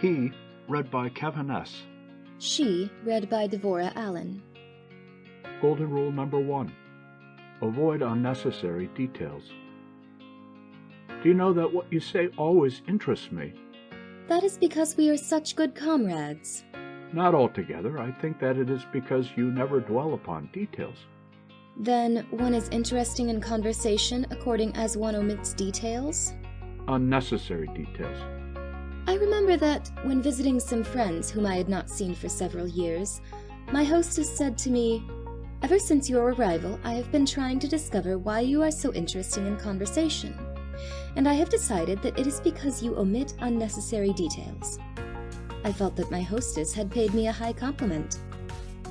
He, read by Kevin S. She, read by Devorah Allen. Golden rule number 1. Avoid unnecessary details. Do you know that what you say always interests me? That is because we are such good comrades. Not altogether. I think that it is because you never dwell upon details. Then one is interesting in conversation according as one omits details? Unnecessary details. I remember that when visiting some friends whom I had not seen for several years, my hostess said to me, "Ever since your arrival, I have been trying to discover why you are so interesting in conversation, and I have decided that it is because you omit unnecessary details." I felt that my hostess had paid me a high compliment.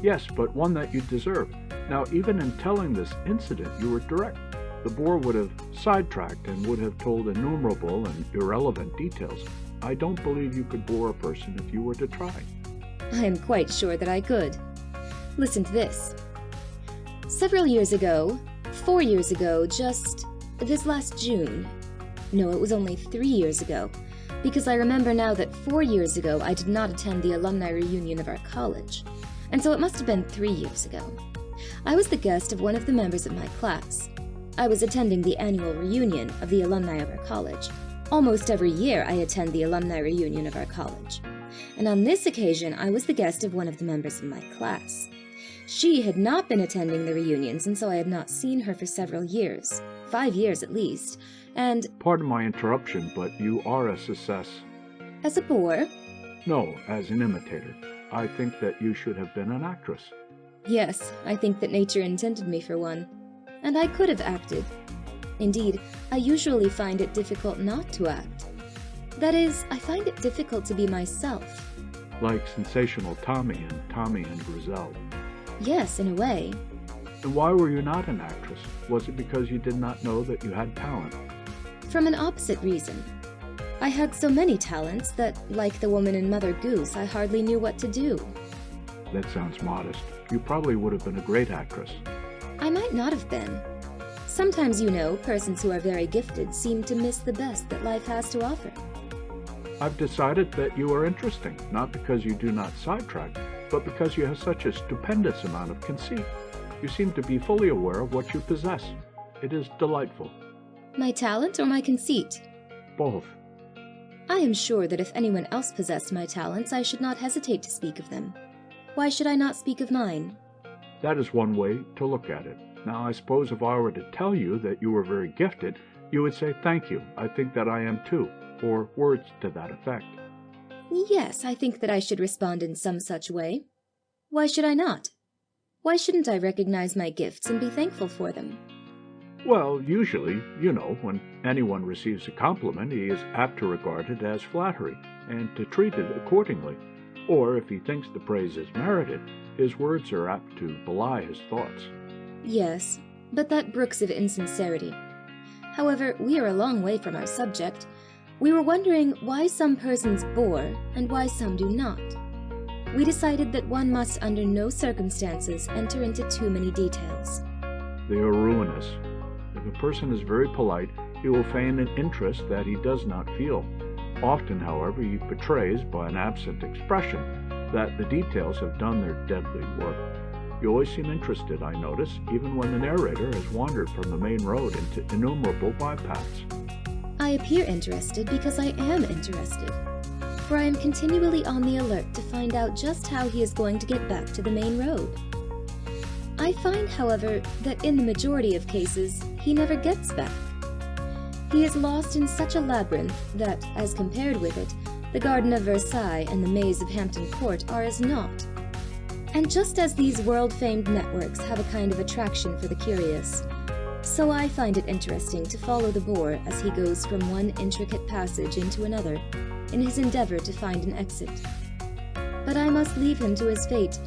Yes, but one that you deserve. Now, even in telling this incident, you were direct. The bore would have sidetracked and would have told innumerable and irrelevant details. I don't believe you could bore a person if you were to try. I am quite sure that I could. Listen to this. Several years ago, 4 years ago, just this last June. No, it was only 3 years ago, because I remember now that 4 years ago I did not attend the alumni reunion of our college, and so it must have been 3 years ago. I was the guest of one of the members of my class. I was attending the annual reunion of the alumni of our college. Almost every year I attend the alumni reunion of our college, and on this occasion I was the guest of one of the members of my class. She had not been attending the reunions, and so I had not seen her for several years, 5 years at least, and— Pardon my interruption, but you are a success. As a bore? No, as an imitator. I think that you should have been an actress. Yes, I think that nature intended me for one, and I could have acted. Indeed, I usually find it difficult not to act. That is, I find it difficult to be myself. Like Sensational Tommy and Tommy and Grizel. Yes, in a way. And why were you not an actress? Was it because you did not know that you had talent? From an opposite reason. I had so many talents that, like the woman in Mother Goose, I hardly knew what to do. That sounds modest. You probably would have been a great actress. I might not have been. Sometimes, you know, persons who are very gifted seem to miss the best that life has to offer. I've decided that you are interesting, not because you do not sidetrack, but because you have such a stupendous amount of conceit. You seem to be fully aware of what you possess. It is delightful. My talent or my conceit? Both. I am sure that if anyone else possessed my talents, I should not hesitate to speak of them. Why should I not speak of mine? That is one way to look at it. Now, I suppose if I were to tell you that you were very gifted, you would say, "Thank you, I think that I am too," or words to that effect. Yes, I think that I should respond in some such way. Why should I not? Why shouldn't I recognize my gifts and be thankful for them? Well, usually, you know, when anyone receives a compliment, he is apt to regard it as flattery and to treat it accordingly. Or if he thinks the praise is merited, his words are apt to belie his thoughts. Yes, but that brooks of insincerity. However, we are a long way from our subject. We were wondering why some persons bore and why some do not. We decided that one must under no circumstances enter into too many details. They are ruinous. If a person is very polite, he will feign an interest that he does not feel. Often, however, he betrays by an absent expression that the details have done their deadly work. You always seem interested, I notice, even when the narrator has wandered from the main road into innumerable bypaths. I appear interested because I am interested, for I am continually on the alert to find out just how he is going to get back to the main road. I find, however, that in the majority of cases, he never gets back. He is lost in such a labyrinth that, as compared with it, the Garden of Versailles and the maze of Hampton Court are as naught. And just as these world-famed networks have a kind of attraction for the curious, so I find it interesting to follow the bore as he goes from one intricate passage into another in his endeavor to find an exit. But I must leave him to his fate,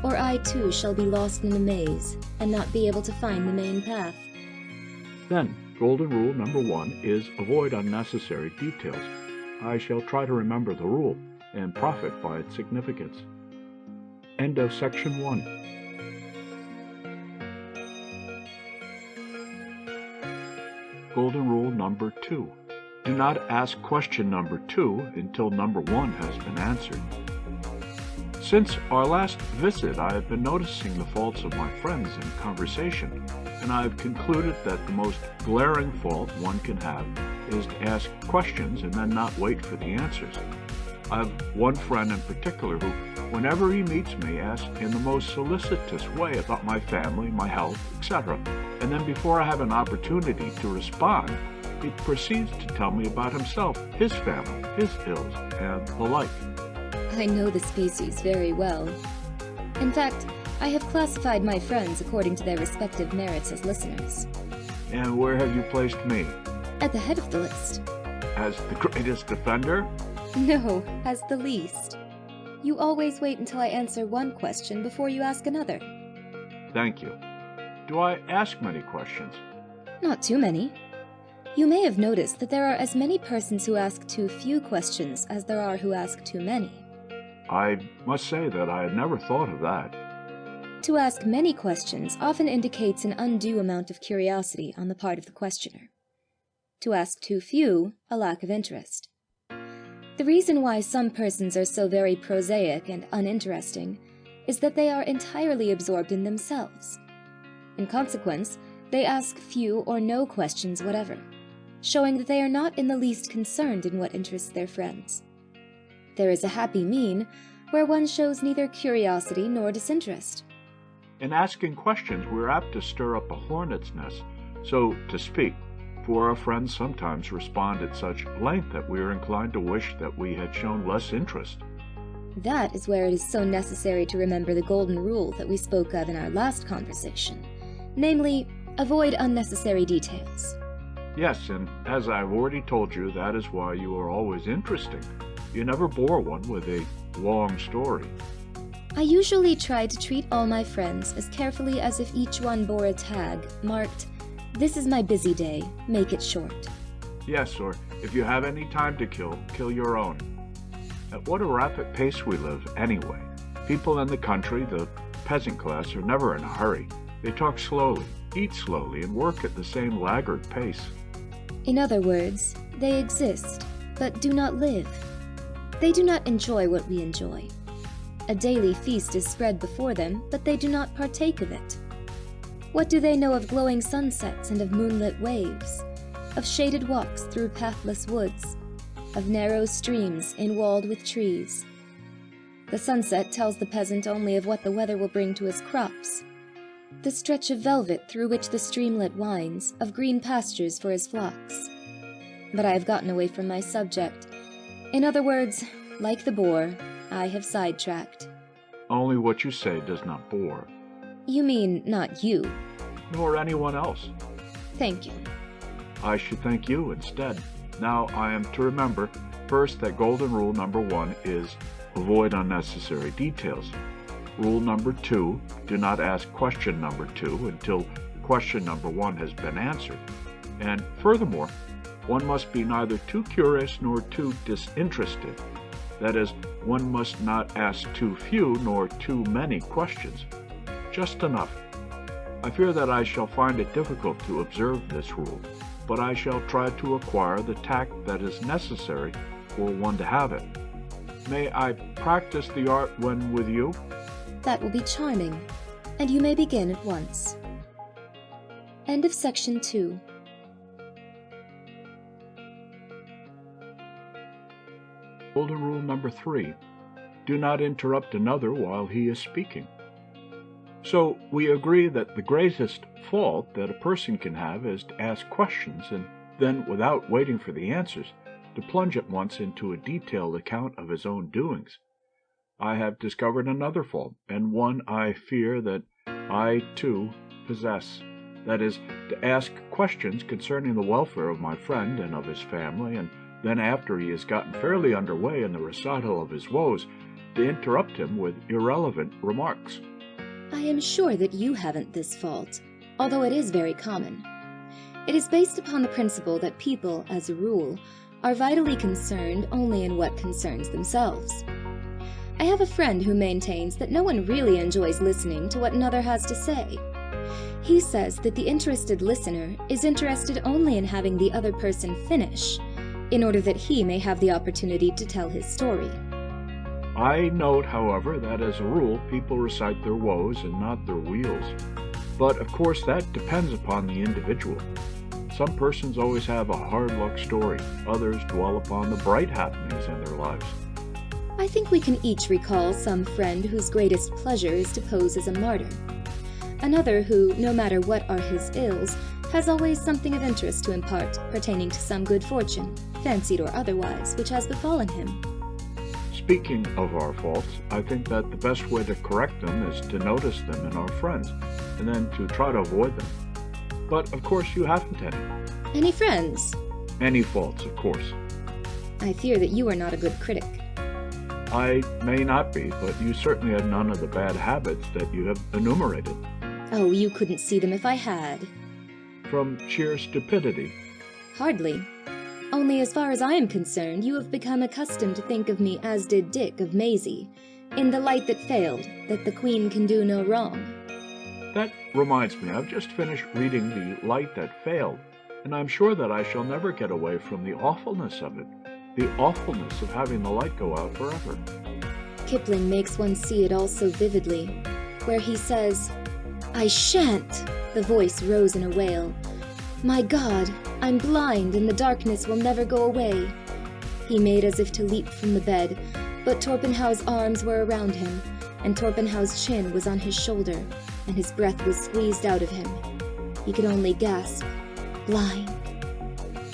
or I too shall be lost in a maze and not be able to find the main path. Then, golden rule number 1 is avoid unnecessary details. I shall try to remember the rule and profit by its significance. End of section 1. Golden rule number 2. Do not ask question number 2 until number 1 has been answered. Since our last visit, I have been noticing the faults of my friends in conversation, and I have concluded that the most glaring fault one can have is to ask questions and then not wait for the answers. I have one friend in particular who, whenever he meets me, asks in the most solicitous way about my family, my health, etc. And then before I have an opportunity to respond, he proceeds to tell me about himself, his family, his ills, and the like. I know the species very well. In fact, I have classified my friends according to their respective merits as listeners. And where have you placed me? At the head of the list. As the greatest offender? No, as the least. You always wait until I answer one question before you ask another. Thank you. Do I ask many questions? Not too many. You may have noticed that there are as many persons who ask too few questions as there are who ask too many. I must say that I had never thought of that. To ask many questions often indicates an undue amount of curiosity on the part of the questioner. To ask too few, a lack of interest. The reason why some persons are so very prosaic and uninteresting is that they are entirely absorbed in themselves. In consequence, they ask few or no questions whatever, showing that they are not in the least concerned in what interests their friends. There is a happy mean where one shows neither curiosity nor disinterest. In asking questions, we're apt to stir up a hornet's nest, so to speak, for our friends sometimes respond at such length that we are inclined to wish that we had shown less interest. That is where it is so necessary to remember the golden rule that we spoke of in our last conversation, namely, avoid unnecessary details. Yes, and as I've already told you, that is why you are always interesting. You never bore one with a long story. I usually try to treat all my friends as carefully as if each one bore a tag marked, "This is my busy day, make it short." Yes, or if you have any time to kill, kill your own. At what a rapid pace we live, anyway. People in the country, the peasant class, are never in a hurry. They talk slowly, eat slowly, and work at the same laggard pace. In other words, they exist, but do not live. They do not enjoy what we enjoy. A daily feast is spread before them, but they do not partake of it. What do they know of glowing sunsets and of moonlit waves, of shaded walks through pathless woods, of narrow streams inwalled with trees? The sunset tells the peasant only of what the weather will bring to his crops, the stretch of velvet through which the streamlet winds, of green pastures for his flocks. But I have gotten away from my subject. In other words, like the boar, I have sidetracked. Only what you say does not bore. You mean not you? Nor anyone else. Thank you. I should thank you instead. Now I am to remember, first, that golden rule number 1 is avoid unnecessary details. Rule number 2, do not ask question number 2 until question number 1 has been answered. And furthermore, one must be neither too curious nor too disinterested. That is, one must not ask too few nor too many questions. Just enough. I fear that I shall find it difficult to observe this rule, but I shall try to acquire the tact that is necessary for one to have it. May I practice the art when with you? That will be charming, and you may begin at once. End of section 2. Golden rule number 3. Do not interrupt another while he is speaking. So we agree that the greatest fault that a person can have is to ask questions and then, without waiting for the answers, to plunge at once into a detailed account of his own doings. I have discovered another fault, and one I fear that I, too, possess. That is, to ask questions concerning the welfare of my friend and of his family, and then after he has gotten fairly underway in the recital of his woes, to interrupt him with irrelevant remarks. I am sure that you haven't this fault, although it is very common. It is based upon the principle that people, as a rule, are vitally concerned only in what concerns themselves. I have a friend who maintains that no one really enjoys listening to what another has to say. He says that the interested listener is interested only in having the other person finish, in order that he may have the opportunity to tell his story. I note, however, that as a rule, people recite their woes and not their weals. But of course, that depends upon the individual. Some persons always have a hard luck story. Others dwell upon the bright happenings in their lives. I think we can each recall some friend whose greatest pleasure is to pose as a martyr. Another who, no matter what are his ills, has always something of interest to impart pertaining to some good fortune, fancied or otherwise, which has befallen him. Speaking of our faults, I think that the best way to correct them is to notice them in our friends, and then to try to avoid them. But of course you haven't any. Any friends? Any faults, of course. I fear that you are not a good critic. I may not be, but you certainly have none of the bad habits that you have enumerated. Oh, you couldn't see them if I had. From sheer stupidity. Hardly. Only as far as I am concerned, you have become accustomed to think of me as did Dick of Maisie, in the light that failed, that the Queen can do no wrong. That reminds me, I've just finished reading The Light That Failed, and I'm sure that I shall never get away from the awfulness of it, the awfulness of having the light go out forever. Kipling makes one see it all so vividly, where he says, "I shan't!" The voice rose in a wail. "My God, I'm blind and the darkness will never go away." He made as if to leap from the bed, but Torpenhow's arms were around him, and Torpenhow's chin was on his shoulder, and his breath was squeezed out of him. He could only gasp, "Blind."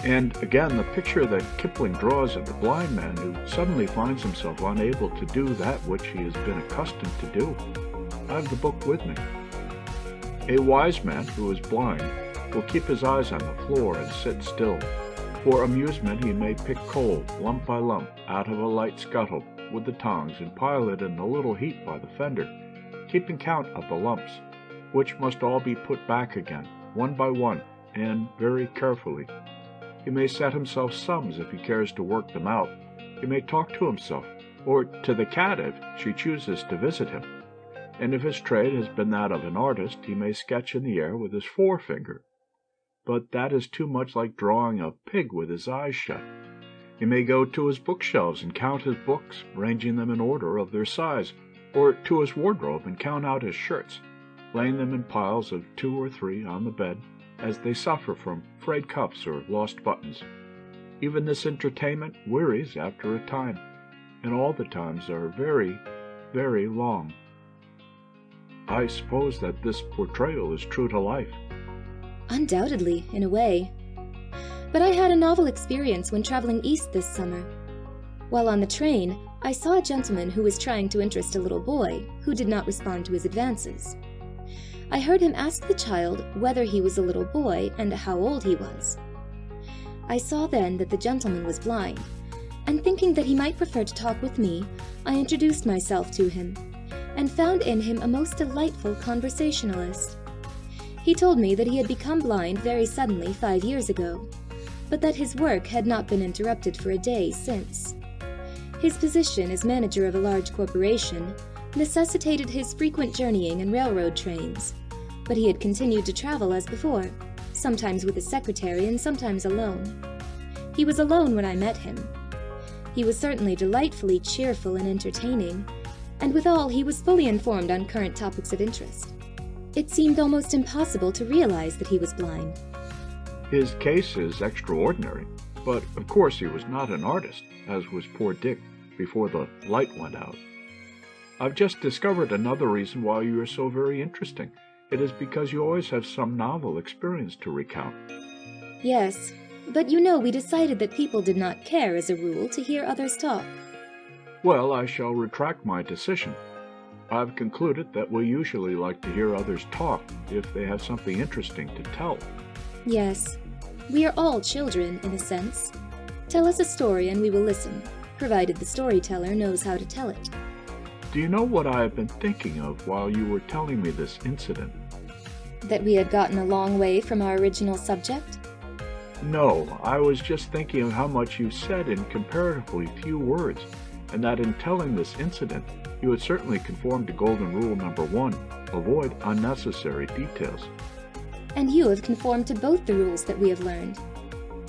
And again, the picture that Kipling draws of the blind man who suddenly finds himself unable to do that which he has been accustomed to do. I have the book with me. A wise man who is blind will keep his eyes on the floor and sit still. For amusement he may pick coal, lump by lump, out of a light scuttle with the tongs and pile it in a little heap by the fender, keeping count of the lumps, which must all be put back again, one by one, and very carefully. He may set himself sums if he cares to work them out. He may talk to himself, or to the cat if she chooses to visit him. And if his trade has been that of an artist, he may sketch in the air with his forefinger. But that is too much like drawing a pig with his eyes shut. He may go to his bookshelves and count his books, ranging them in order of their size, or to his wardrobe and count out his shirts, laying them in piles of 2 or 3 on the bed, as they suffer from frayed cuffs or lost buttons. Even this entertainment wearies after a time, and all the times are very, very long. I suppose that this portrayal is true to life. Undoubtedly, in a way. But I had a novel experience when traveling east this summer. While on the train, I saw a gentleman who was trying to interest a little boy who did not respond to his advances. I heard him ask the child whether he was a little boy and how old he was. I saw then that the gentleman was blind, and thinking that he might prefer to talk with me, I introduced myself to him, and found in him a most delightful conversationalist. He told me that he had become blind very suddenly 5 years ago, but that his work had not been interrupted for a day since. His position as manager of a large corporation necessitated his frequent journeying in railroad trains, but he had continued to travel as before, sometimes with a secretary and sometimes alone. He was alone when I met him. He was certainly delightfully cheerful and entertaining, and withal he was fully informed on current topics of interest. It seemed almost impossible to realize that he was blind. His case is extraordinary, but of course he was not an artist, as was poor Dick before the light went out. I've just discovered another reason why you are so very interesting. It is because you always have some novel experience to recount. Yes, but you know we decided that people did not care, as a rule, to hear others talk. Well, I shall retract my decision. I've concluded that we usually like to hear others talk if they have something interesting to tell. Yes, we are all children, in a sense. Tell us a story and we will listen, provided the storyteller knows how to tell it. Do you know what I have been thinking of while you were telling me this incident? That we had gotten a long way from our original subject? No, I was just thinking of how much you said in comparatively few words, and that in telling this incident, you had certainly conformed to golden rule number 1, avoid unnecessary details. And you have conformed to both the rules that we have learned.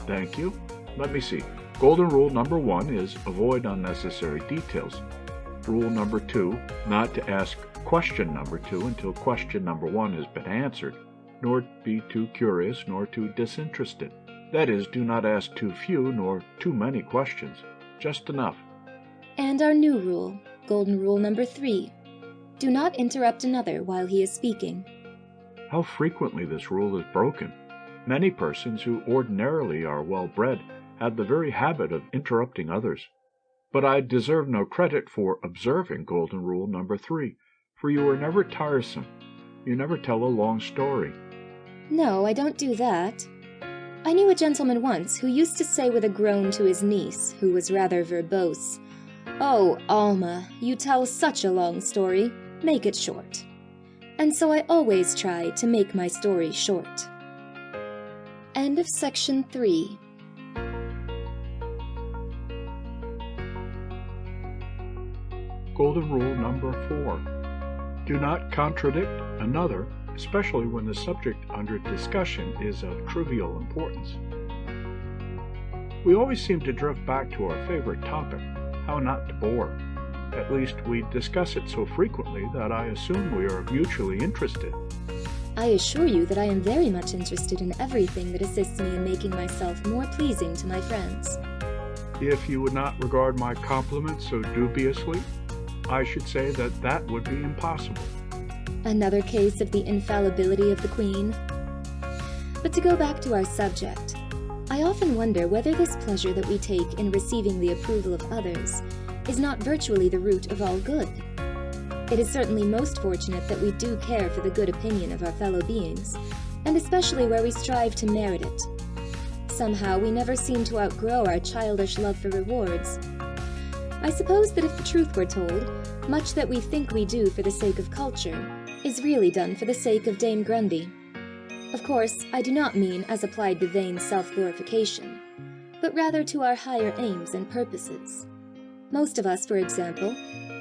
Thank you. Let me see. Golden rule number 1 is avoid unnecessary details. Rule number 2, not to ask question number 2 until question number 1 has been answered, nor be too curious nor too disinterested. That is, do not ask too few nor too many questions, just enough. And our new rule, golden rule number 3, do not interrupt another while he is speaking. How frequently this rule is broken. Many persons who ordinarily are well-bred have the very habit of interrupting others. But I deserve no credit for observing golden rule number 3, for you are never tiresome. You never tell a long story. No, I don't do that. I knew a gentleman once who used to say with a groan to his niece, who was rather verbose, "Oh, Alma, you tell such a long story. Make it short." And so I always try to make my story short. End of section 3. Golden rule number 4. Do not contradict another, especially when the subject under discussion is of trivial importance. We always seem to drift back to our favorite topic, how not to bore. At least we discuss it so frequently that I assume we are mutually interested. I assure you that I am very much interested in everything that assists me in making myself more pleasing to my friends. If you would not regard my compliments so dubiously, I should say that that would be impossible. Another case of the infallibility of the Queen. But to go back to our subject, I often wonder whether this pleasure that we take in receiving the approval of others is not virtually the root of all good. It is certainly most fortunate that we do care for the good opinion of our fellow beings, and especially where we strive to merit it. Somehow we never seem to outgrow our childish love for rewards. I suppose that if the truth were told, much that we think we do for the sake of culture is really done for the sake of Dame Grundy. Of course, I do not mean as applied to vain self-glorification, but rather to our higher aims and purposes. Most of us, for example,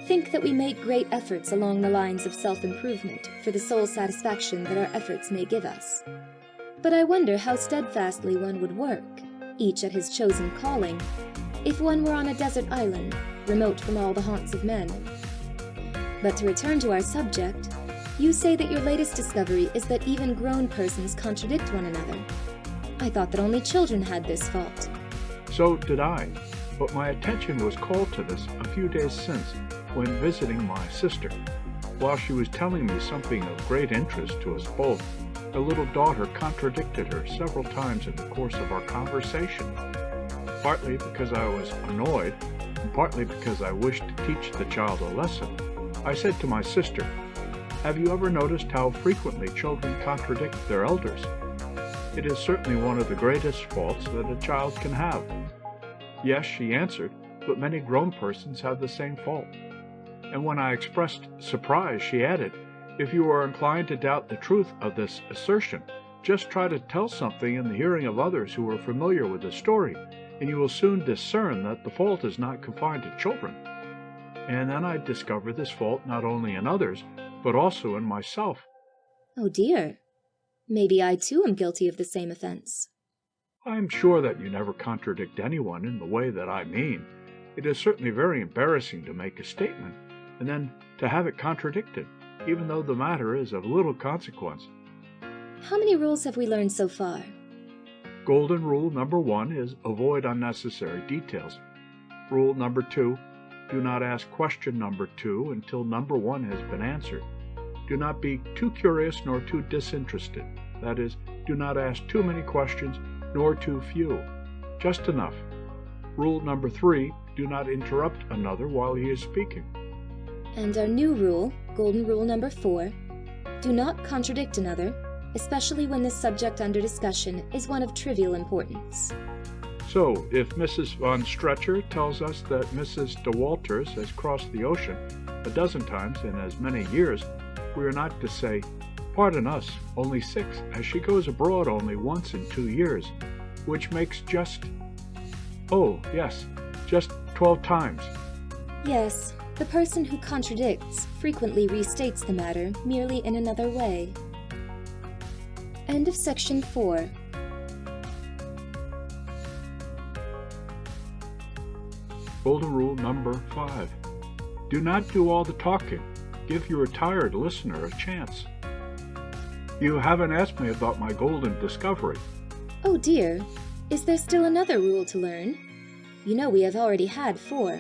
think that we make great efforts along the lines of self-improvement for the sole satisfaction that our efforts may give us. But I wonder how steadfastly one would work, each at his chosen calling, if one were on a desert island, remote from all the haunts of men. But to return to our subject, you say that your latest discovery is that even grown persons contradict one another. I thought that only children had this fault. So did I, but my attention was called to this a few days since when visiting my sister. While she was telling me something of great interest to us both, her little daughter contradicted her several times in the course of our conversation, partly because I was annoyed, and partly because I wished to teach the child a lesson. I said to my sister, "Have you ever noticed how frequently children contradict their elders? It is certainly one of the greatest faults that a child can have." "Yes," she answered, "but many grown persons have the same fault." And when I expressed surprise, she added, "If you are inclined to doubt the truth of this assertion, just try to tell something in the hearing of others who are familiar with the story, and you will soon discern that the fault is not confined to children." And then I discovered this fault not only in others, but also in myself. Oh dear. Maybe I too am guilty of the same offense. I am sure that you never contradict anyone in the way that I mean. It is certainly very embarrassing to make a statement, and then to have it contradicted, even though the matter is of little consequence. How many rules have we learned so far? Golden rule number 1 is avoid unnecessary details. Rule number 2, do not ask question number 2 until number 1 has been answered. Do not be too curious nor too disinterested. That is, do not ask too many questions nor too few. Just enough. Rule number 3, do not interrupt another while he is speaking. And our new rule, golden rule number 4, do not contradict another, especially when the subject under discussion is one of trivial importance. So, if Mrs. von Stretcher tells us that Mrs. de Walters has crossed the ocean a dozen times in as many years, we are not to say, "Pardon us, only 6, as she goes abroad only once in 2 years, which makes just 12 times." Yes, the person who contradicts frequently restates the matter merely in another way. End of section 4. Golden rule number 5. Do not do all the talking. Give your tired listener a chance. You haven't asked me about my golden discovery. Oh dear, is there still another rule to learn? You know we have already had 4.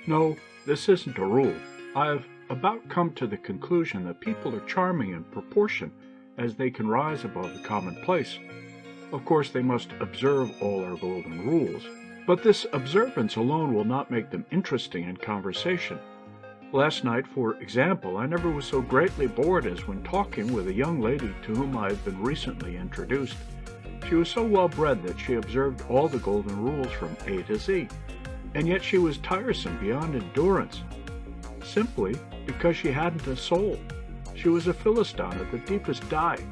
No, this isn't a rule. I've about come to the conclusion that people are charming in proportion as they can rise above the commonplace. Of course, they must observe all our golden rules, but this observance alone will not make them interesting in conversation. Last night, for example, I never was so greatly bored as when talking with a young lady to whom I have been recently introduced. She was so well bred that she observed all the golden rules from A to Z, and yet she was tiresome beyond endurance, simply because she hadn't a soul. She was a Philistine of the deepest dye.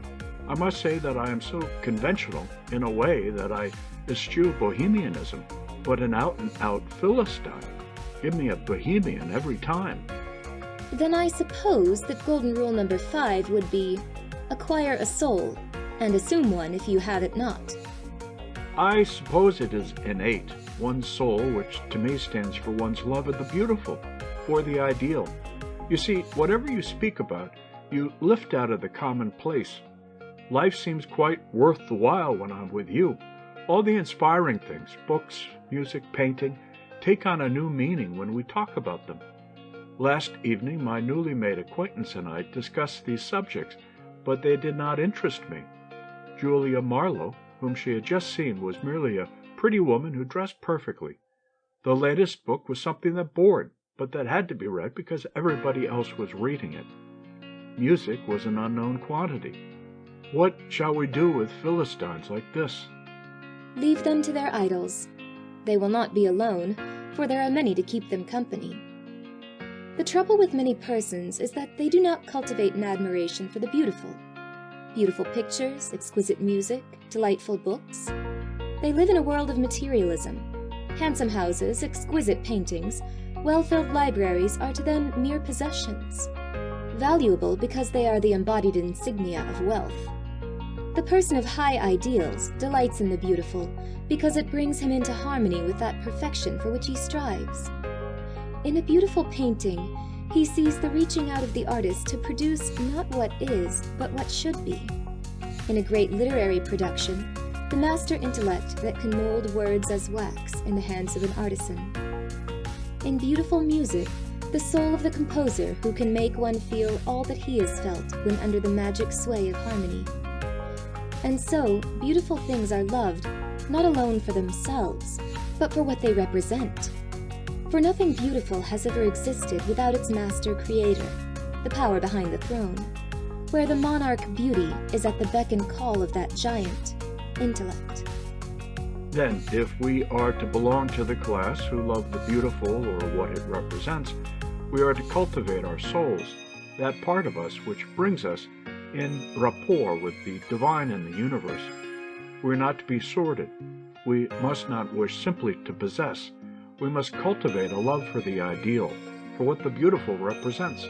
I must say that I am so conventional in a way that I eschew bohemianism, but an out-and-out Philistine. Give me a bohemian every time. Then I suppose that golden rule number 5 would be, acquire a soul, and assume one if you have it not. I suppose it is innate, one's soul, which to me stands for one's love of the beautiful, or the ideal. You see, whatever you speak about, you lift out of the commonplace. Life seems quite worth the while when I'm with you. All the inspiring things, books, music, painting, take on a new meaning when we talk about them. Last evening, my newly made acquaintance and I discussed these subjects, but they did not interest me. Julia Marlowe, whom she had just seen, was merely a pretty woman who dressed perfectly. The latest book was something that bored, but that had to be read because everybody else was reading it. Music was an unknown quantity. What shall we do with Philistines like this? Leave them to their idols. They will not be alone, for there are many to keep them company. The trouble with many persons is that they do not cultivate an admiration for the beautiful. Beautiful pictures, exquisite music, delightful books. They live in a world of materialism. Handsome houses, exquisite paintings, well-filled libraries are to them mere possessions, valuable because they are the embodied insignia of wealth. The person of high ideals delights in the beautiful because it brings him into harmony with that perfection for which he strives. In a beautiful painting, he sees the reaching out of the artist to produce not what is, but what should be. In a great literary production, the master intellect that can mold words as wax in the hands of an artisan. In beautiful music, the soul of the composer who can make one feel all that he has felt when under the magic sway of harmony. And so, beautiful things are loved, not alone for themselves, but for what they represent. For nothing beautiful has ever existed without its master creator, the power behind the throne, where the monarch beauty is at the beck and call of that giant, intellect. Then, if we are to belong to the class who love the beautiful or what it represents, we are to cultivate our souls, that part of us which brings us in rapport with the divine in the universe. We are not to be sordid. We must not wish simply to possess. We must cultivate a love for the ideal, for what the beautiful represents.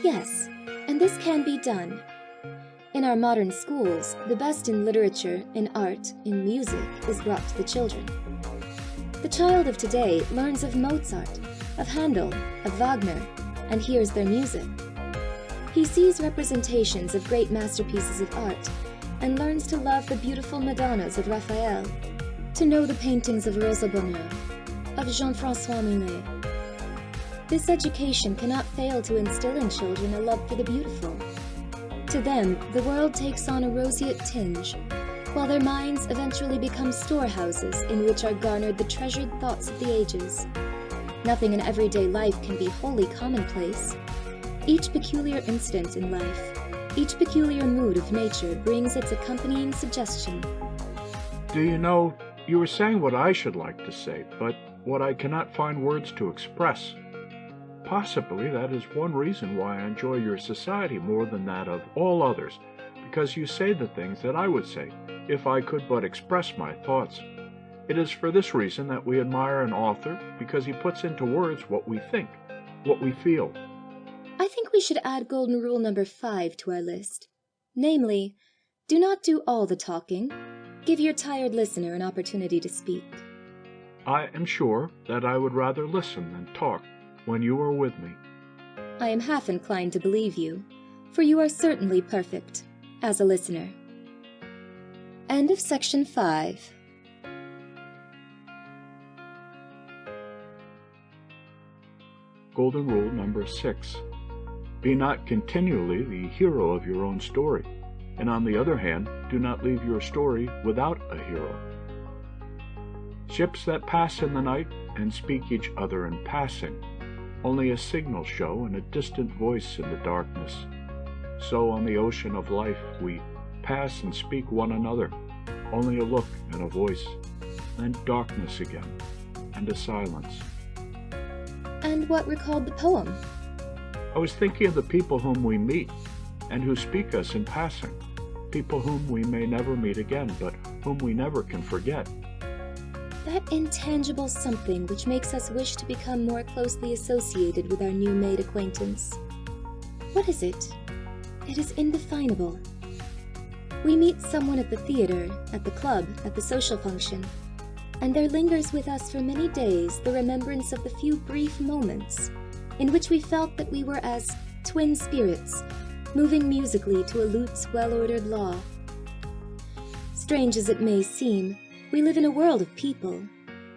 Yes, and this can be done. In our modern schools, the best in literature, in art, in music is brought to the children. The child of today learns of Mozart, of Handel, of Wagner, and hears their music. He sees representations of great masterpieces of art and learns to love the beautiful Madonnas of Raphael, to know the paintings of Rosa Bonheur, of Jean-François Millet. This education cannot fail to instill in children a love for the beautiful. To them, the world takes on a roseate tinge, while their minds eventually become storehouses in which are garnered the treasured thoughts of the ages. Nothing in everyday life can be wholly commonplace. Each peculiar incident in life, each peculiar mood of nature brings its accompanying suggestion. Do you know, you were saying what I should like to say, but what I cannot find words to express. Possibly that is one reason why I enjoy your society more than that of all others, because you say the things that I would say, if I could but express my thoughts. It is for this reason that we admire an author, because he puts into words what we think, what we feel. I think we should add golden rule number 5 to our list. Namely, do not do all the talking. Give your tired listener an opportunity to speak. I am sure that I would rather listen than talk when you are with me. I am half inclined to believe you, for you are certainly perfect, as a listener. End of section 5. Golden rule number 6. Be not continually the hero of your own story, and on the other hand, do not leave your story without a hero. Ships that pass in the night and speak each other in passing, only a signal show and a distant voice in the darkness. So on the ocean of life we pass and speak one another, only a look and a voice, then darkness again, and a silence. And what recalled the poem? I was thinking of the people whom we meet, and who speak us in passing, people whom we may never meet again, but whom we never can forget. That intangible something which makes us wish to become more closely associated with our new-made acquaintance. What is it? It is indefinable. We meet someone at the theater, at the club, at the social function, and there lingers with us for many days the remembrance of the few brief moments in which we felt that we were as twin spirits, moving musically to a lute's well-ordered law. Strange as it may seem, we live in a world of people.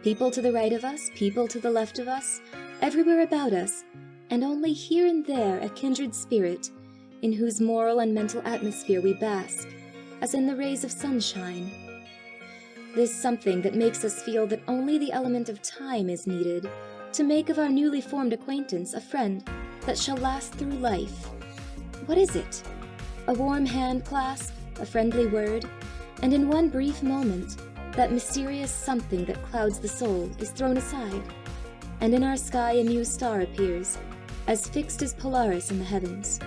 People to the right of us, people to the left of us, everywhere about us, and only here and there a kindred spirit, in whose moral and mental atmosphere we bask, as in the rays of sunshine. This something that makes us feel that only the element of time is needed to make of our newly formed acquaintance a friend that shall last through life. What is it? A warm hand clasp, a friendly word, and in one brief moment, that mysterious something that clouds the soul is thrown aside, and in our sky a new star appears, as fixed as Polaris in the heavens.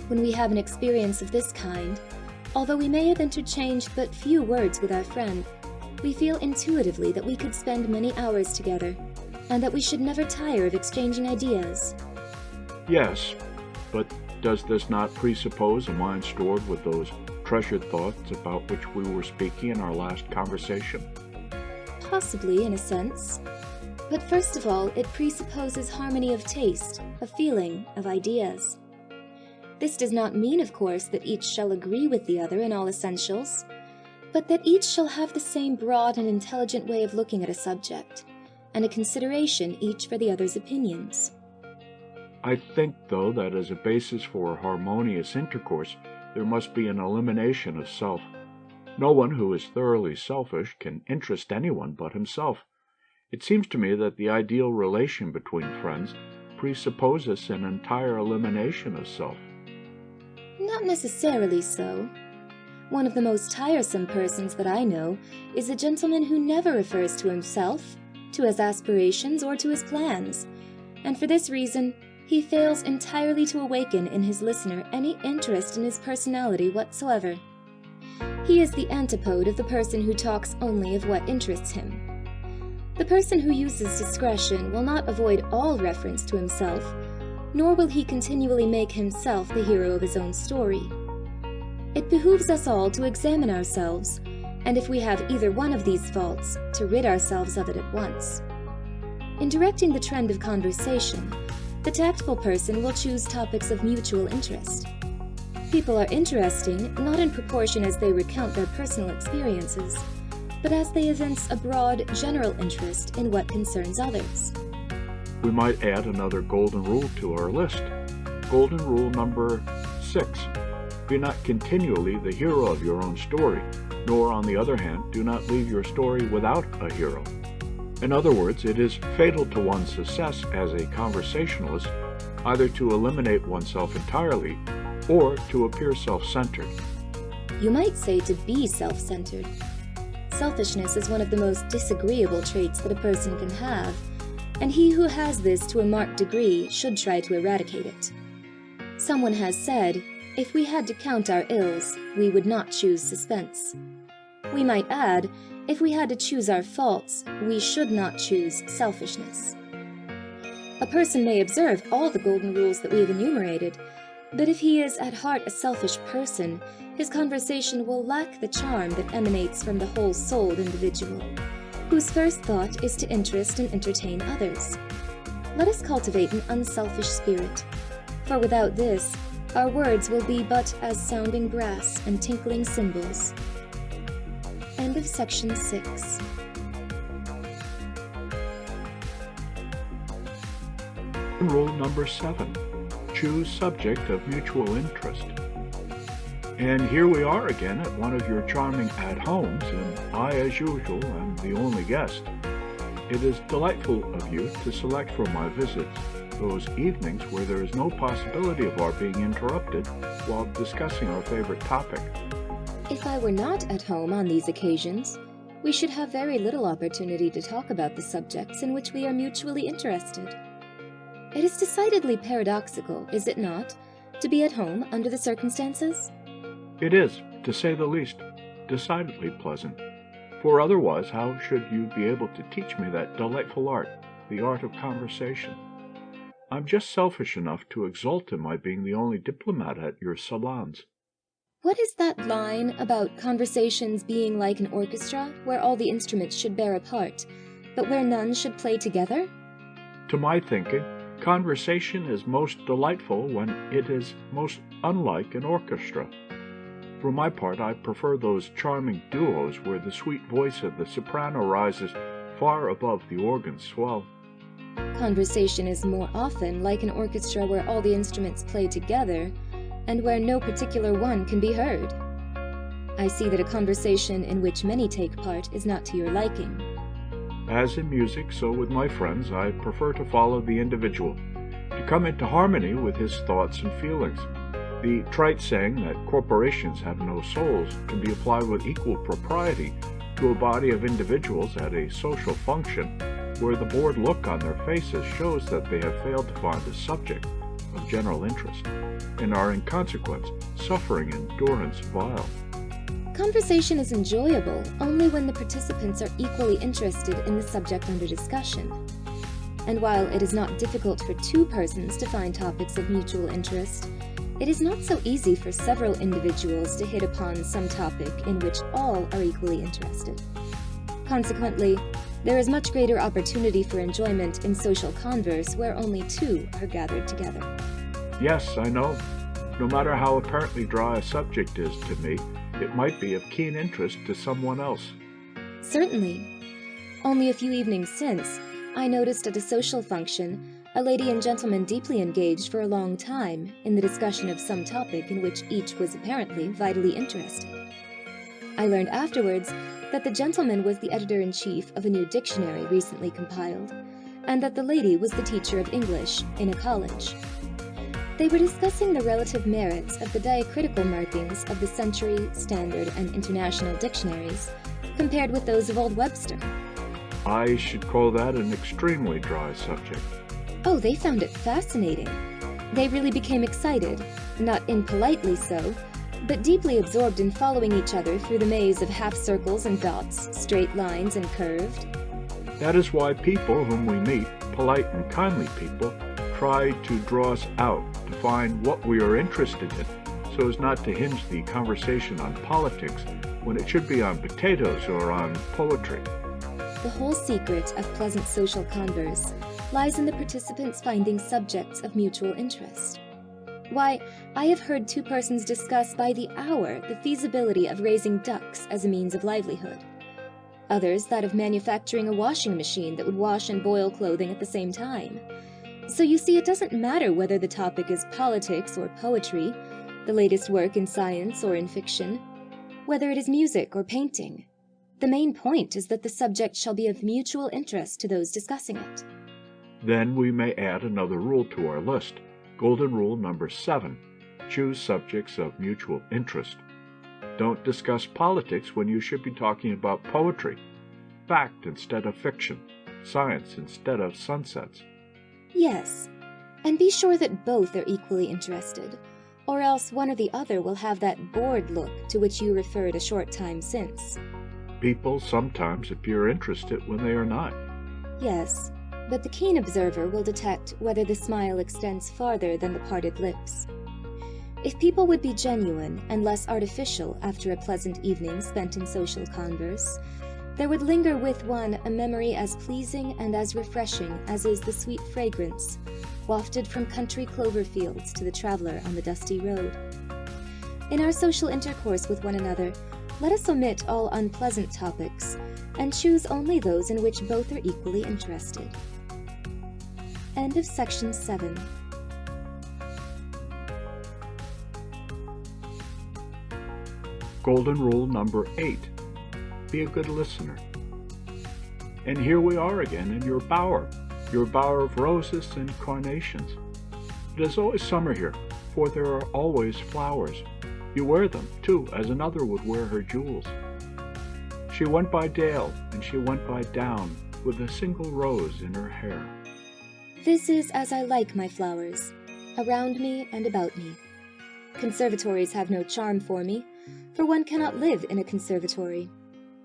When we have an experience of this kind, although we may have interchanged but few words with our friend, we feel intuitively that we could spend many hours together, and that we should never tire of exchanging ideas. Yes, but does this not presuppose a mind stored with those treasured thoughts about which we were speaking in our last conversation? Possibly, in a sense. But first of all, it presupposes harmony of taste, of feeling, of ideas. This does not mean, of course, that each shall agree with the other in all essentials, but that each shall have the same broad and intelligent way of looking at a subject, and a consideration each for the other's opinions. I think, though, that as a basis for harmonious intercourse, there must be an elimination of self. No one who is thoroughly selfish can interest anyone but himself. It seems to me that the ideal relation between friends presupposes an entire elimination of self. Not necessarily so. One of the most tiresome persons that I know is a gentleman who never refers to himself, to his aspirations, or to his plans, and for this reason, he fails entirely to awaken in his listener any interest in his personality whatsoever. He is the antipode of the person who talks only of what interests him. The person who uses discretion will not avoid all reference to himself, nor will he continually make himself the hero of his own story. It behooves us all to examine ourselves, and if we have either one of these faults, to rid ourselves of it at once. In directing the trend of conversation, the tactful person will choose topics of mutual interest. People are interesting not in proportion as they recount their personal experiences, but as they evince a broad, general interest in what concerns others. We might add another golden rule to our list. Golden rule number 6. Be not continually the hero of your own story, nor, on the other hand, do not leave your story without a hero. In other words, it is fatal to one's success as a conversationalist either to eliminate oneself entirely or to appear self-centered. You might say to be self-centered. Selfishness is one of the most disagreeable traits that a person can have, and he who has this to a marked degree should try to eradicate it. Someone has said, if we had to count our ills, we would not choose suspense. We might add, if we had to choose our faults, we should not choose selfishness. A person may observe all the golden rules that we have enumerated, but if he is at heart a selfish person, his conversation will lack the charm that emanates from the whole-souled individual. whose first thought is to interest and entertain others. Let us cultivate an unselfish spirit, for without this, our words will be but as sounding brass and tinkling cymbals. End of section 6. Rule number 7. Choose subject of mutual interest. And here we are again at one of your charming at-homes, and I, as usual, am the only guest. It is delightful of you to select for my visits those evenings where there is no possibility of our being interrupted while discussing our favorite topic. If I were not at home on these occasions, we should have very little opportunity to talk about the subjects in which we are mutually interested. It is decidedly paradoxical, is it not, to be at home under the circumstances? It is, to say the least, decidedly pleasant. For otherwise, how should you be able to teach me that delightful art, the art of conversation? I'm just selfish enough to exult in my being the only diplomat at your salons. What is that line about conversations being like an orchestra, where all the instruments should bear a part, but where none should play together? To my thinking, conversation is most delightful when it is most unlike an orchestra. For my part, I prefer those charming duos where the sweet voice of the soprano rises far above the organ's swell. Conversation is more often like an orchestra where all the instruments play together, and where no particular one can be heard. I see that a conversation in which many take part is not to your liking. As in music, so with my friends, I prefer to follow the individual, to come into harmony with his thoughts and feelings. The trite saying that corporations have no souls can be applied with equal propriety to a body of individuals at a social function where the bored look on their faces shows that they have failed to find a subject of general interest, and are in consequence suffering endurance vile. Conversation is enjoyable only when the participants are equally interested in the subject under discussion. And while it is not difficult for two persons to find topics of mutual interest, it is not so easy for several individuals to hit upon some topic in which all are equally interested. Consequently, there is much greater opportunity for enjoyment in social converse where only two are gathered together. Yes, I know. No matter how apparently dry a subject is to me, it might be of keen interest to someone else. Certainly. Only a few evenings since, I noticed at a social function a lady and gentleman deeply engaged for a long time in the discussion of some topic in which each was apparently vitally interested. I learned afterwards that the gentleman was the editor-in-chief of a new dictionary recently compiled, and that the lady was the teacher of English in a college. They were discussing the relative merits of the diacritical markings of the Century, Standard, and International dictionaries, compared with those of Old Webster. I should call that an extremely dry subject. Oh, they found it fascinating. They really became excited, not impolitely so, but deeply absorbed in following each other through the maze of half-circles and dots, straight lines and curved. That is why people whom we meet, polite and kindly people, try to draw us out to find what we are interested in, so as not to hinge the conversation on politics when it should be on potatoes or on poetry. The whole secret of pleasant social converse lies in the participants finding subjects of mutual interest. Why, I have heard two persons discuss by the hour the feasibility of raising ducks as a means of livelihood. Others that of manufacturing a washing machine that would wash and boil clothing at the same time. So you see, it doesn't matter whether the topic is politics or poetry, the latest work in science or in fiction, whether it is music or painting. The main point is that the subject shall be of mutual interest to those discussing it. Then we may add another rule to our list. Golden rule number 7. Choose subjects of mutual interest. Don't discuss politics when you should be talking about poetry, fact instead of fiction, science instead of sunsets. Yes, and be sure that both are equally interested, or else one or the other will have that bored look to which you referred a short time since. People sometimes appear interested when they are not. Yes, but the keen observer will detect whether the smile extends farther than the parted lips. If people would be genuine and less artificial after a pleasant evening spent in social converse, there would linger with one a memory as pleasing and as refreshing as is the sweet fragrance wafted from country clover fields to the traveler on the dusty road. In our social intercourse with one another, let us omit all unpleasant topics and choose only those in which both are equally interested. End of section 7. Golden rule number 8. Be a good listener. And here we are again in your bower of roses and carnations. It is always summer here, for there are always flowers. You wear them, too, as another would wear her jewels. She went by dale, and she went by down, with a single rose in her hair. This is as I like my flowers, around me and about me. Conservatories have no charm for me, for one cannot live in a conservatory.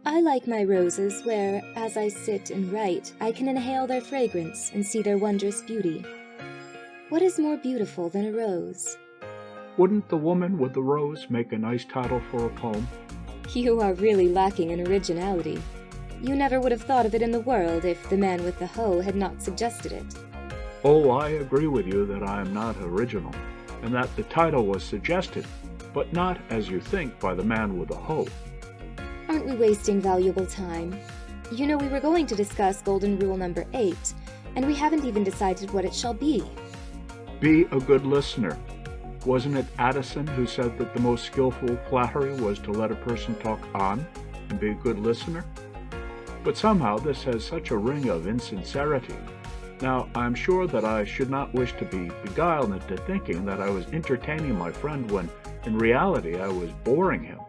I like my roses where, as I sit and write, I can inhale their fragrance and see their wondrous beauty. What is more beautiful than a rose? Wouldn't The Woman with the Rose make a nice title for a poem? You are really lacking in originality. You never would have thought of it in the world if The Man with the Hoe had not suggested it. Oh, I agree with you that I am not original, and that the title was suggested, but not, as you think, by the man with the hoe. Aren't we wasting valuable time? You know we were going to discuss Golden Rule number 8, and we haven't even decided what it shall be. Be a good listener. Wasn't it Addison who said that the most skillful flattery was to let a person talk on and be a good listener? But somehow this has such a ring of insincerity. Now, I'm sure that I should not wish to be beguiled into thinking that I was entertaining my friend when, in reality, I was boring him.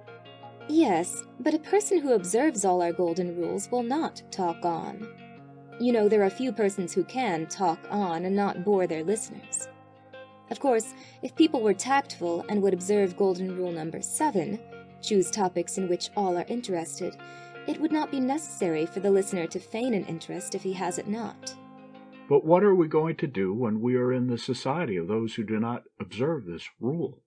Yes, but a person who observes all our golden rules will not talk on. You know, there are few persons who can talk on and not bore their listeners. Of course, if people were tactful and would observe Golden Rule number 7, choose topics in which all are interested, it would not be necessary for the listener to feign an interest if he has it not. But what are we going to do when we are in the society of those who do not observe this rule?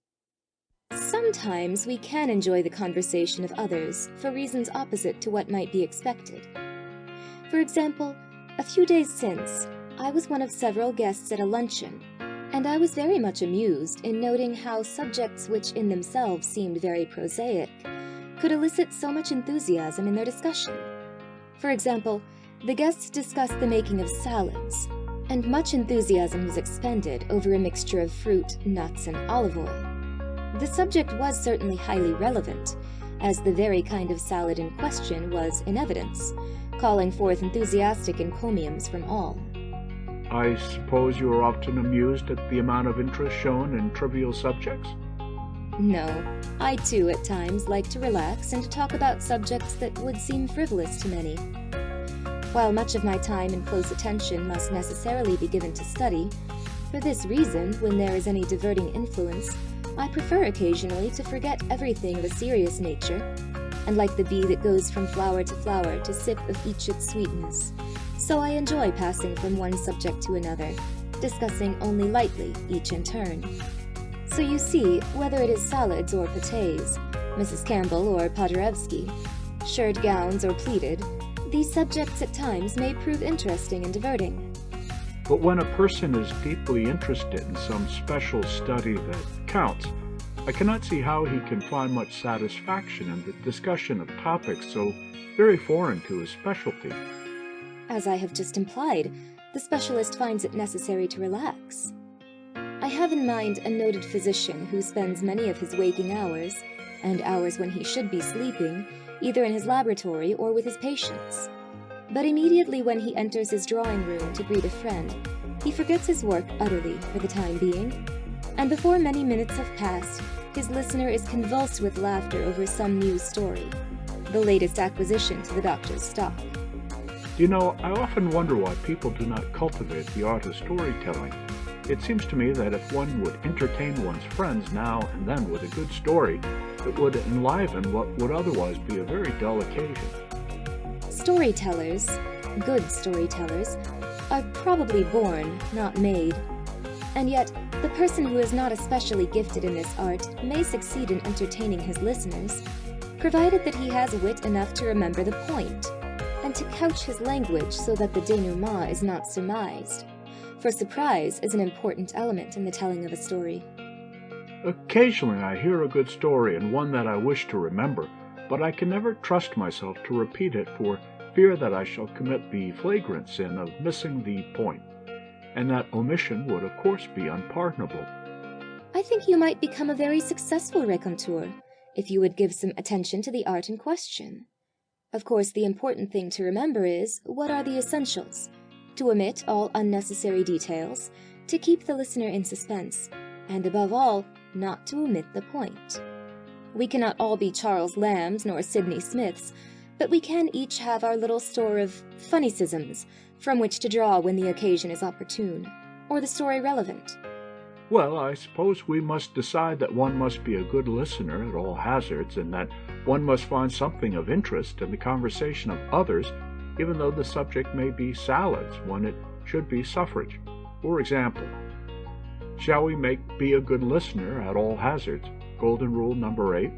Sometimes we can enjoy the conversation of others for reasons opposite to what might be expected. For example, a few days since, I was one of several guests at a luncheon, and I was very much amused in noting how subjects which in themselves seemed very prosaic could elicit so much enthusiasm in their discussion. For example, the guests discussed the making of salads, and much enthusiasm was expended over a mixture of fruit, nuts, and olive oil. The subject was certainly highly relevant, as the very kind of salad in question was in evidence, calling forth enthusiastic encomiums from all. I suppose you are often amused at the amount of interest shown in trivial subjects? No, I too at times like to relax and to talk about subjects that would seem frivolous to many. While much of my time and close attention must necessarily be given to study, for this reason, when there is any diverting influence, I prefer occasionally to forget everything of a serious nature, and like the bee that goes from flower to sip of each its sweetness, so I enjoy passing from one subject to another, discussing only lightly each in turn. So you see, whether it is salads or pâtés, Mrs. Campbell or Paderewski, shirred gowns or pleated, these subjects at times may prove interesting and diverting. But when a person is deeply interested in some special study that counts, I cannot see how he can find much satisfaction in the discussion of topics so very foreign to his specialty. As I have just implied, the specialist finds it necessary to relax. I have in mind a noted physician who spends many of his waking hours, and hours when he should be sleeping, either in his laboratory or with his patients. But immediately when he enters his drawing room to greet a friend, he forgets his work utterly for the time being, and before many minutes have passed, his listener is convulsed with laughter over some new story, the latest acquisition to the doctor's stock. You know, I often wonder why people do not cultivate the art of storytelling. It seems to me that if one would entertain one's friends now and then with a good story, it would enliven what would otherwise be a very dull occasion. Storytellers, good storytellers, are probably born, not made. And yet, the person who is not especially gifted in this art may succeed in entertaining his listeners, provided that he has wit enough to remember the point, and to couch his language so that the denouement is not surmised. For surprise is an important element in the telling of a story. Occasionally I hear a good story and one that I wish to remember, but I can never trust myself to repeat it for fear that I shall commit the flagrant sin of missing the point, and that omission would of course be unpardonable. I think you might become a very successful raconteur if you would give some attention to the art in question. Of course, the important thing to remember is, what are the essentials? To omit all unnecessary details, to keep the listener in suspense, and above all, not to omit the point. We cannot all be Charles Lambs nor Sidney Smiths, but we can each have our little store of funnycisms from which to draw when the occasion is opportune, or the story relevant. Well, I suppose we must decide that one must be a good listener at all hazards, and that one must find something of interest in the conversation of others, even though the subject may be salads when it should be suffrage. For example, shall we make be a good listener at all hazards golden rule number 8?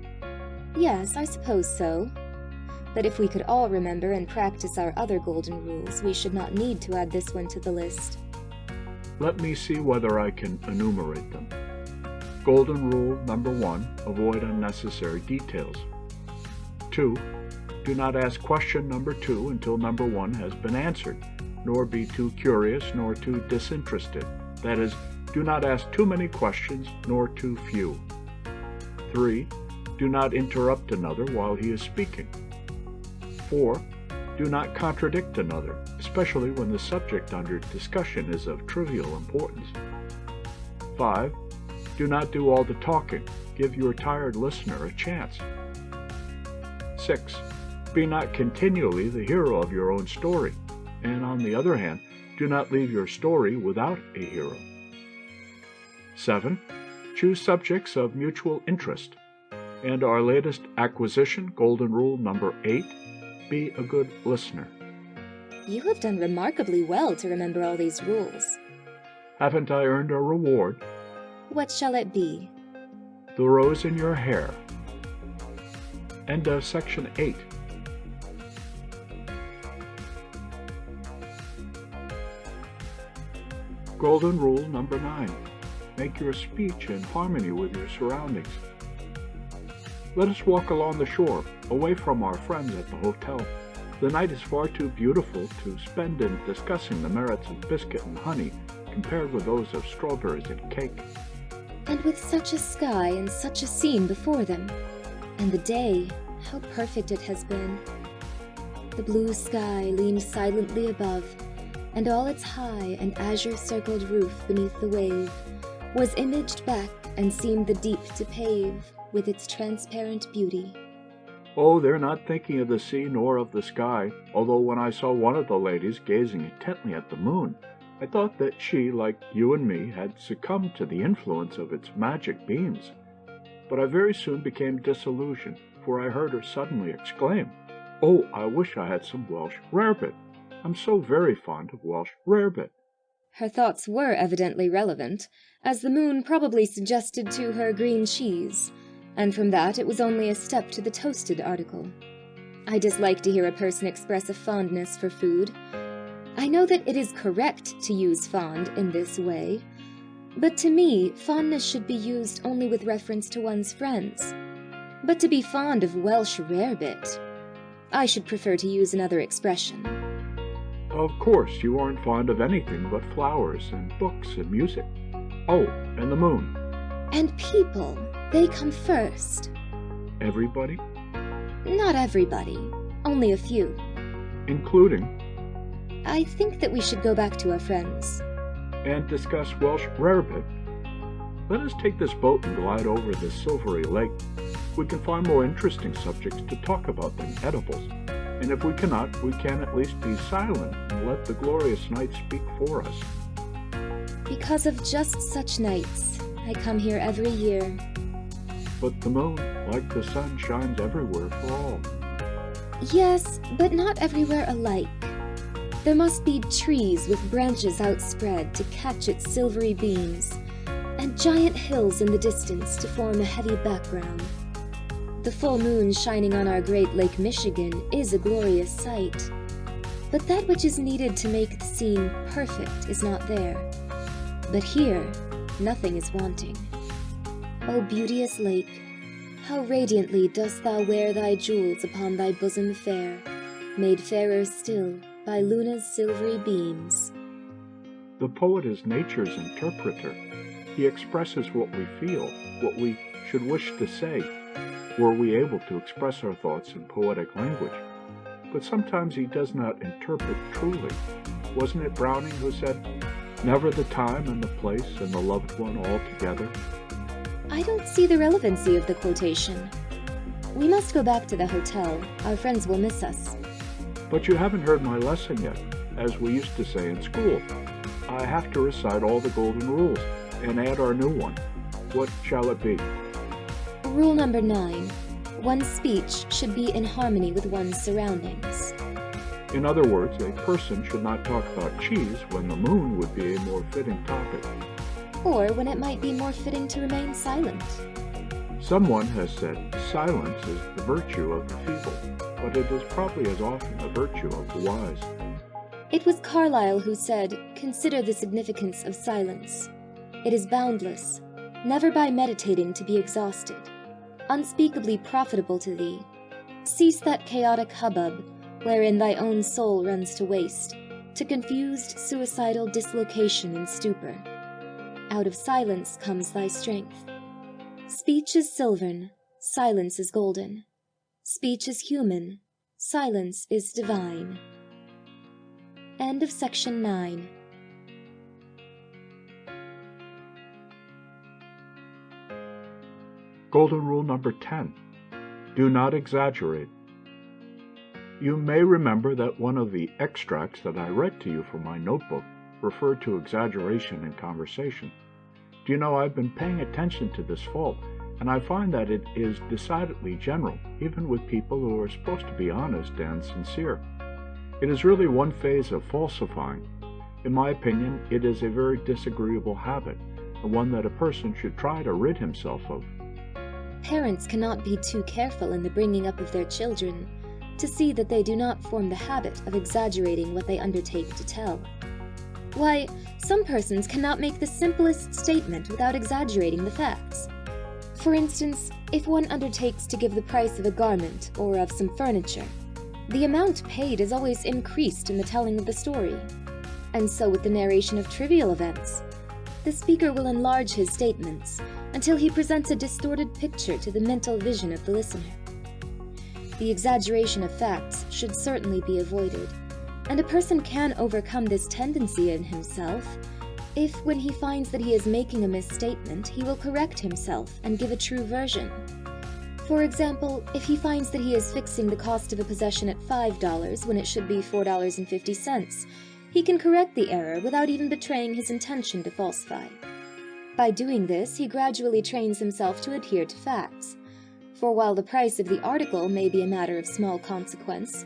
Yes, I suppose so. But if we could all remember and practice our other golden rules, we should not need to add this one to the list. Let me see whether I can enumerate them. Golden rule number 1, avoid unnecessary details. 2, do not ask question number 2 until number 1 has been answered, nor be too curious nor too disinterested. That is, do not ask too many questions nor too few. 3, do not interrupt another while he is speaking. 4, do not contradict another, especially when the subject under discussion is of trivial importance. 5, do not do all the talking. Give your tired listener a chance. 6, be not continually the hero of your own story, and on the other hand, do not leave your story without a hero. 7, choose subjects of mutual interest. And our latest acquisition, golden rule number 8, be a good listener. You have done remarkably well to remember all these rules. Haven't I earned a reward? What shall it be? The rose in your hair. End of section 8. Golden rule number 9. Make your speech in harmony with your surroundings. Let us walk along the shore, away from our friends at the hotel. The night is far too beautiful to spend in discussing the merits of biscuit and honey compared with those of strawberries and cake. And with such a sky and such a scene before them. And the day, how perfect it has been. The blue sky leaned silently above, and all its high and azure-circled roof beneath the wave was imaged back and seemed the deep to pave with its transparent beauty. Oh, they're not thinking of the sea nor of the sky, although when I saw one of the ladies gazing intently at the moon, I thought that she, like you and me, had succumbed to the influence of its magic beams. But I very soon became disillusioned, for I heard her suddenly exclaim, "Oh, I wish I had some Welsh rarebit. I'm so very fond of Welsh rarebit." Her thoughts were evidently relevant, as the moon probably suggested to her green cheese, and from that it was only a step to the toasted article. I dislike to hear a person express a fondness for food. I know that it is correct to use fond in this way, but to me, fondness should be used only with reference to one's friends. But to be fond of Welsh rarebit, I should prefer to use another expression. Of course, you aren't fond of anything but flowers and books and music. Oh, and the moon. And people, they come first. Everybody? Not everybody, only a few. Including? I think that we should go back to our friends. And discuss Welsh rarebit. Let us take this boat and glide over this silvery lake. We can find more interesting subjects to talk about than edibles. And if we cannot, we can at least be silent and let the glorious night speak for us. Because of just such nights, I come here every year. But the moon, like the sun, shines everywhere for all. Yes, but not everywhere alike. There must be trees with branches outspread to catch its silvery beams, and giant hills in the distance to form a heavy background. The full moon shining on our great Lake Michigan is a glorious sight, but that which is needed to make the scene perfect is not there. But here, nothing is wanting. O beauteous lake, how radiantly dost thou wear thy jewels upon thy bosom fair, made fairer still by Luna's silvery beams. The poet is nature's interpreter. He expresses what we feel, what we should wish to say, were we able to express our thoughts in poetic language. But sometimes he does not interpret truly. Wasn't it Browning who said, "Never the time and the place and the loved one all together"? I don't see the relevancy of the quotation. We must go back to the hotel. Our friends will miss us. But you haven't heard my lesson yet. As we used to say in school, I have to recite all the golden rules and add our new one. What shall it be? Rule number 9. One's speech should be in harmony with one's surroundings. In other words, a person should not talk about cheese when the moon would be a more fitting topic. Or when it might be more fitting to remain silent. Someone has said silence is the virtue of the feeble, but it is probably as often the virtue of the wise. It was Carlyle who said, "Consider the significance of silence. It is boundless, never by meditating to be exhausted, unspeakably profitable to thee. Cease that chaotic hubbub, wherein thy own soul runs to waste, to confused suicidal dislocation and stupor. Out of silence comes thy strength. Speech is silvern, silence is golden. Speech is human, silence is divine." End of section 9. Golden rule number 10. Do not exaggerate. You may remember that one of the extracts that I read to you from my notebook referred to exaggeration in conversation. Do you know, I've been paying attention to this fault, and I find that it is decidedly general, even with people who are supposed to be honest and sincere. It is really one phase of falsifying. In my opinion, it is a very disagreeable habit, and one that a person should try to rid himself of. Parents cannot be too careful in the bringing up of their children to see that they do not form the habit of exaggerating what they undertake to tell. Why, some persons cannot make the simplest statement without exaggerating the facts. For instance, if one undertakes to give the price of a garment or of some furniture, the amount paid is always increased in the telling of the story. And so with the narration of trivial events. The speaker will enlarge his statements until he presents a distorted picture to the mental vision of the listener. The exaggeration of facts should certainly be avoided, and a person can overcome this tendency in himself if, when he finds that he is making a misstatement, he will correct himself and give a true version. For example, if he finds that he is fixing the cost of a possession at $5 when it should be $4.50, he can correct the error without even betraying his intention to falsify. By doing this, he gradually trains himself to adhere to facts. For while the price of the article may be a matter of small consequence,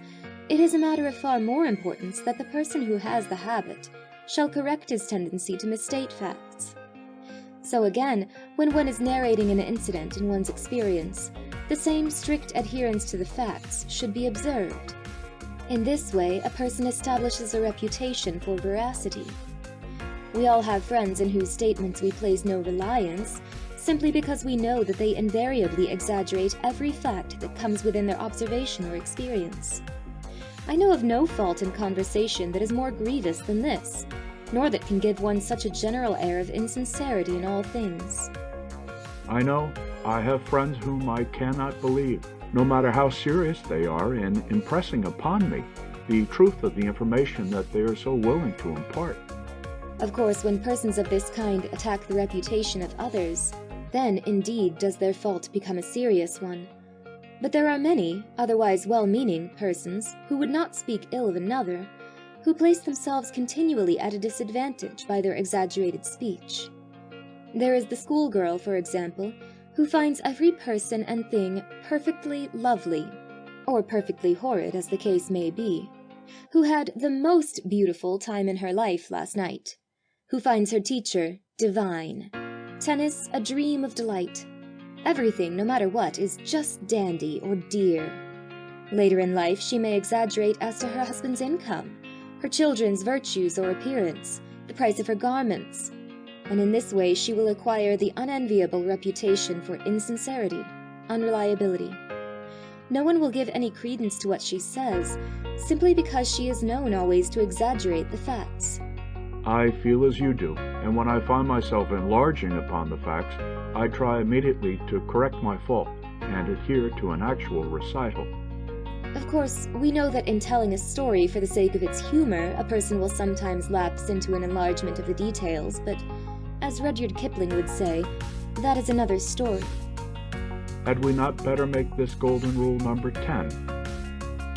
it is a matter of far more importance that the person who has the habit shall correct his tendency to misstate facts. So again, when one is narrating an incident in one's experience, the same strict adherence to the facts should be observed. In this way, a person establishes a reputation for veracity. We all have friends in whose statements we place no reliance, simply because we know that they invariably exaggerate every fact that comes within their observation or experience. I know of no fault in conversation that is more grievous than this, nor that can give one such a general air of insincerity in all things. I know. I have friends whom I cannot believe, no matter how serious they are in impressing upon me the truth of the information that they are so willing to impart. Of course, when persons of this kind attack the reputation of others, then indeed does their fault become a serious one. But there are many, otherwise well-meaning, persons who would not speak ill of another, who place themselves continually at a disadvantage by their exaggerated speech. There is the schoolgirl, for example, who finds every person and thing perfectly lovely, or perfectly horrid as the case may be, who had the most beautiful time in her life last night, who finds her teacher divine, tennis a dream of delight. Everything, no matter what, is just dandy or dear. Later in life, she may exaggerate as to her husband's income, her children's virtues or appearance, the price of her garments, and in this way she will acquire the unenviable reputation for insincerity, unreliability. No one will give any credence to what she says, simply because she is known always to exaggerate the facts. I feel as you do, and when I find myself enlarging upon the facts, I try immediately to correct my fault and adhere to an actual recital. Of course, we know that in telling a story for the sake of its humor, a person will sometimes lapse into an enlargement of the details, but, as Rudyard Kipling would say, that is another story. Had we not better make this golden rule number 10?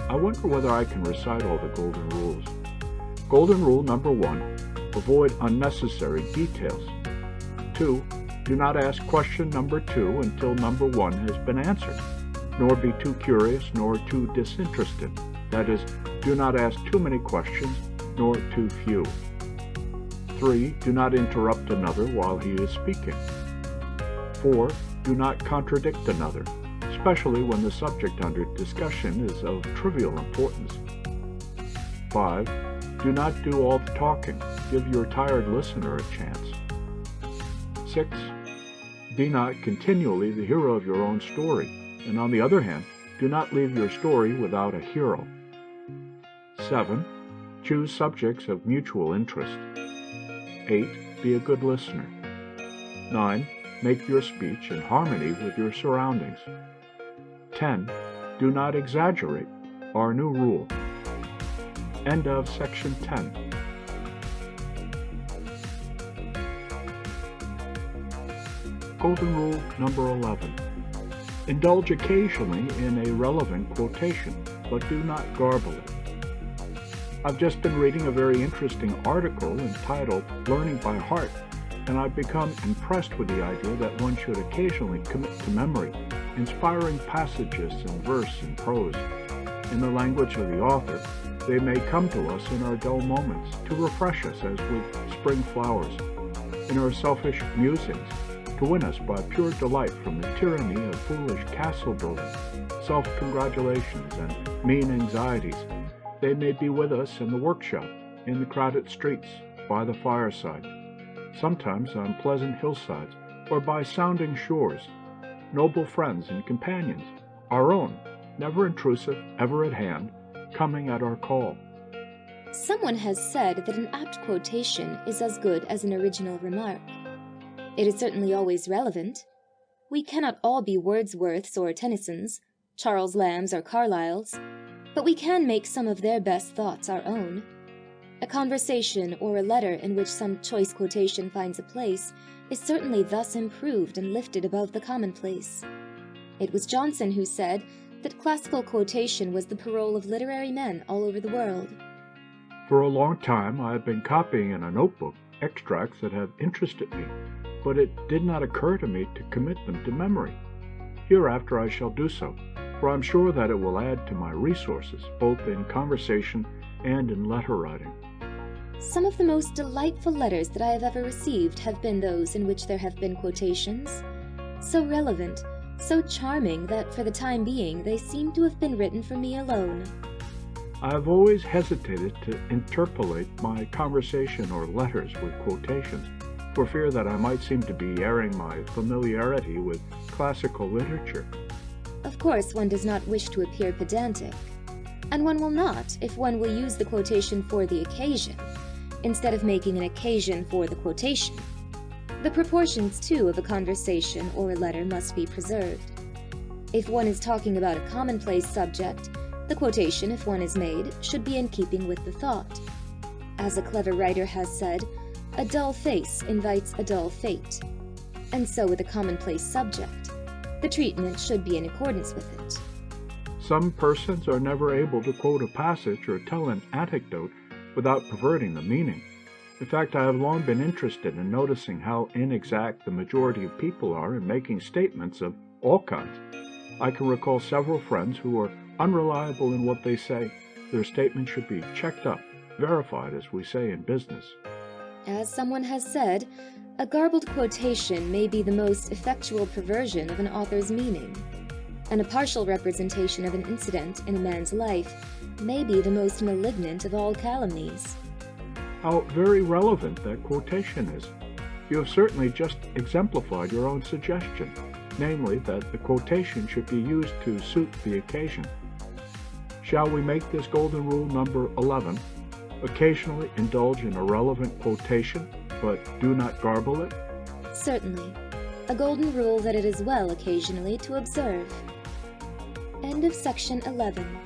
I wonder whether I can recite all the golden rules. Golden rule number 1, avoid unnecessary details. 2, do not ask question number 2 until number 1 has been answered, nor be too curious nor too disinterested. That is, do not ask too many questions nor too few. 3, do not interrupt another while he is speaking. 4, do not contradict another, especially when the subject under discussion is of trivial importance. 5, do not do all the talking. Give your tired listener a chance. 6, be not continually the hero of your own story, and on the other hand, do not leave your story without a hero. 7, choose subjects of mutual interest. 8, be a good listener. 9, make your speech in harmony with your surroundings. 10, do not exaggerate. Our new rule. End of section 10. Golden rule number 11. Indulge occasionally in a relevant quotation, but do not garble it. I've just been reading a very interesting article entitled Learning by Heart, and I've become impressed with the idea that one should occasionally commit to memory inspiring passages in verse and prose. In the language of the author, they may come to us in our dull moments to refresh us as with spring flowers, in our selfish musings, to win us by pure delight from the tyranny of foolish castle building, self-congratulations, and mean anxieties. They may be with us in the workshop, in the crowded streets, by the fireside, sometimes on pleasant hillsides, or by sounding shores, noble friends and companions, our own, never intrusive, ever at hand, coming at our call. Someone has said that an apt quotation is as good as an original remark. It is certainly always relevant. We cannot all be Wordsworths or Tennysons, Charles Lambs or Carlyles, but we can make some of their best thoughts our own. A conversation or a letter in which some choice quotation finds a place is certainly thus improved and lifted above the commonplace. It was Johnson who said that classical quotation was the parole of literary men all over the world. For a long time I have been copying in a notebook extracts that have interested me, but it did not occur to me to commit them to memory. Hereafter I shall do so, for I am sure that it will add to my resources, both in conversation and in letter writing. Some of the most delightful letters that I have ever received have been those in which there have been quotations, so relevant, so charming that for the time being they seem to have been written for me alone. I have always hesitated to interpolate my conversation or letters with quotations, for fear that I might seem to be airing my familiarity with classical literature. Of course, one does not wish to appear pedantic, and one will not if one will use the quotation for the occasion, instead of making an occasion for the quotation. The proportions, too, of a conversation or a letter must be preserved. If one is talking about a commonplace subject, the quotation, if one is made, should be in keeping with the thought. As a clever writer has said, a dull face invites a dull fate. And so with a commonplace subject, the treatment should be in accordance with it. Some persons are never able to quote a passage or tell an anecdote without perverting the meaning. In fact, I have long been interested in noticing how inexact the majority of people are in making statements of all kinds. I can recall several friends who are unreliable in what they say. Their statements should be checked up, verified, as we say in business. As someone has said, a garbled quotation may be the most effectual perversion of an author's meaning. and a partial representation of an incident in a man's life may be the most malignant of all calumnies. How very relevant that quotation is. You have certainly just exemplified your own suggestion, namely that the quotation should be used to suit the occasion. Shall we make this golden rule number 11? Occasionally indulge in a relevant quotation, but do not garble it? Certainly. A golden rule that it is well occasionally to observe. End of section 11.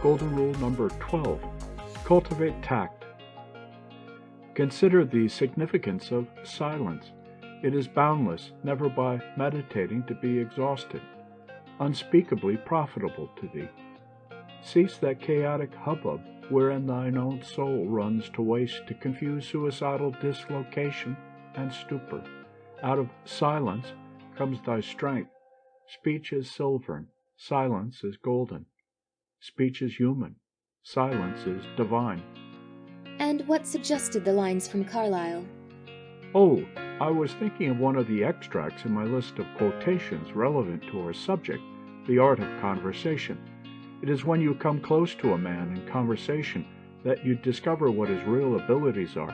Golden rule number 12. Cultivate tact. Consider the significance of silence. It is boundless, never by meditating to be exhausted, unspeakably profitable to thee. Cease that chaotic hubbub wherein thine own soul runs to waste, to confuse suicidal dislocation and stupor. Out of silence comes thy strength. Speech is silvern, silence is golden. Speech is human, silence is divine. And what suggested the lines from Carlyle? Oh, I was thinking of one of the extracts in my list of quotations relevant to our subject, the art of conversation. It is when you come close to a man in conversation that you discover what his real abilities are.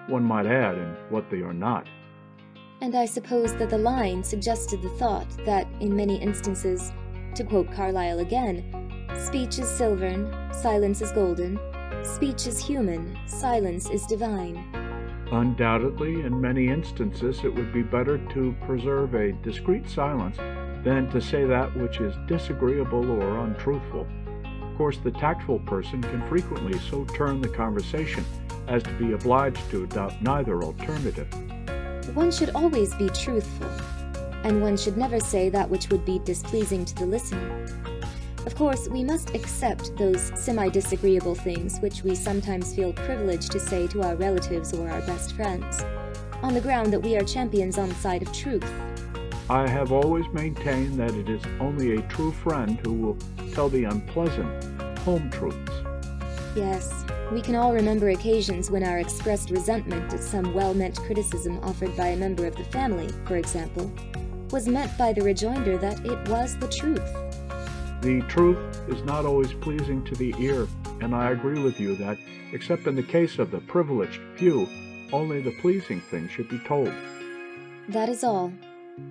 One might add, and what they are not. And I suppose that the line suggested the thought that, in many instances, to quote Carlyle again, speech is silvern, silence is golden, speech is human, silence is divine. Undoubtedly, in many instances, it would be better to preserve a discreet silence than to say that which is disagreeable or untruthful. Of course, the tactful person can frequently so turn the conversation as to be obliged to adopt neither alternative. One should always be truthful, and one should never say that which would be displeasing to the listener. Of course, we must accept those semi-disagreeable things which we sometimes feel privileged to say to our relatives or our best friends, on the ground that we are champions on the side of truth. I have always maintained that it is only a true friend who will tell the unpleasant home truths. Yes, we can all remember occasions when our expressed resentment at some well-meant criticism offered by a member of the family, for example, was met by the rejoinder that it was the truth. The truth is not always pleasing to the ear, and I agree with you that, except in the case of the privileged few, only the pleasing things should be told. That is all,